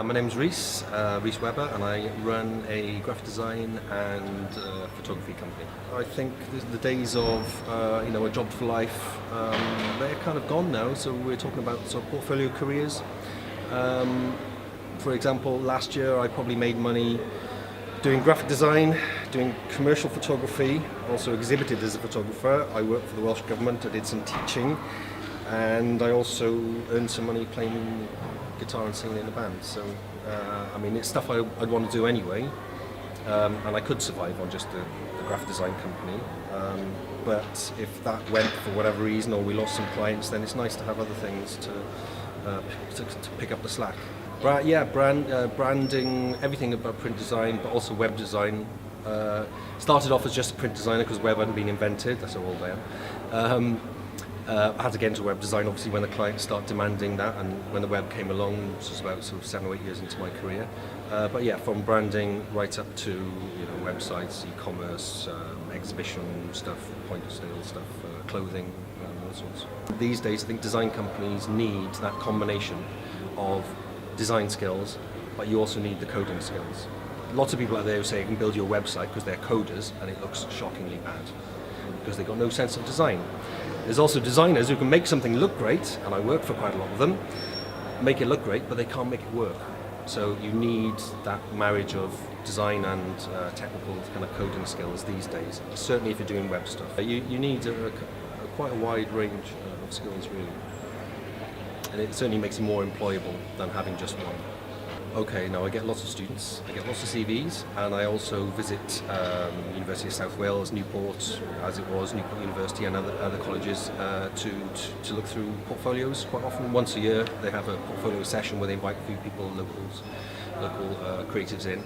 My name's Rhys, Rhys Webber, and I run a graphic design and photography company. I think the days of a job for life, they're kind of gone now, so we're talking about sort of portfolio careers. For example, last year I probably made money doing graphic design, doing commercial photography, also exhibited as a photographer. I worked for the Welsh Government, I did some teaching, and I also earned some money playing guitar and singing in a band. So, it's stuff I'd want to do anyway, and I could survive on just the graphic design company. But if that went for whatever reason, or we lost some clients, then it's nice to have other things to pick up the slack. Branding, everything about print design, but also web design. Started off as just a print designer because web hadn't been invented, that's how old I am. I had to get into web design obviously when the clients started demanding that, and when the web came along, which was about sort of 7 or 8 years into my career. From branding right up to websites, e-commerce, exhibition stuff, point of sale stuff, clothing, all sorts. These days I think design companies need that combination of design skills, but you also need the coding skills. Lots of people out there who say you can build your website because they're coders and it looks shockingly bad because they've got no sense of design. There's also designers who can make something look great, and I work for quite a lot of them, make it look great, but they can't make it work. So you need that marriage of design and technical kind of coding skills these days, certainly if you're doing web stuff. You need quite a wide range of skills really. And it certainly makes it more employable than having just one. Okay, now I get lots of students, I get lots of CVs, and I also visit University of South Wales, Newport, as it was, Newport University, and other colleges to look through portfolios. Quite often, once a year, they have a portfolio session where they invite a few people, local creatives in.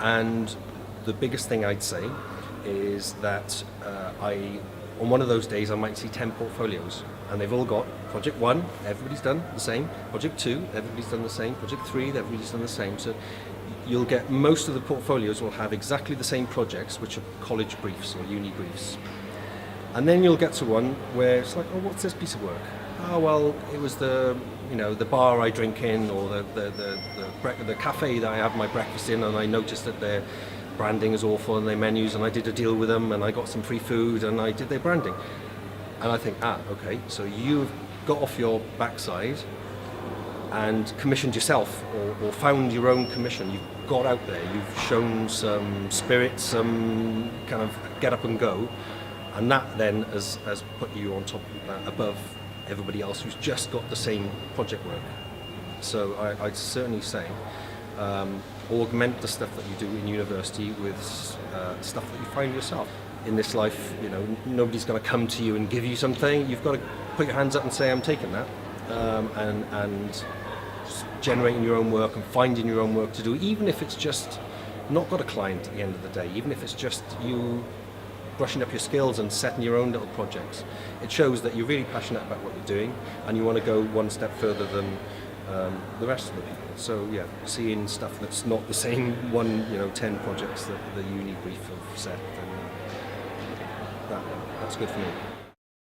And the biggest thing I'd say is that on one of those days I might see 10 portfolios, and they've all got project 1, everybody's done the same, project 2, everybody's done the same, project 3, everybody's done the same. So you'll get most of the portfolios will have exactly the same projects, which are college briefs or uni briefs. And then you'll get to one where it's like, oh, what's this piece of work? Oh, well, it was the bar I drink in, or the cafe that I have my breakfast in, and I noticed that their branding is awful and their menus, and I did a deal with them and I got some free food and I did their branding. And I think, okay, so you've got off your backside and commissioned yourself, or found your own commission. You've got out there, you've shown some spirit, some kind of get up and go, and that then has put you on top of that, above everybody else who's just got the same project work. So I'd certainly say augment the stuff that you do in university with stuff that you find yourself. In this life, nobody's going to come to you and give you something. You've got to put your hands up and say, I'm taking that, and just generating your own work and finding your own work to do, even if it's just not got a client at the end of the day, even if it's just you brushing up your skills and setting your own little projects. It shows that you're really passionate about what you're doing and you want to go one step further than the rest of the people. So yeah, seeing stuff that's not the same 10 projects that the uni brief have set, then that's good for me.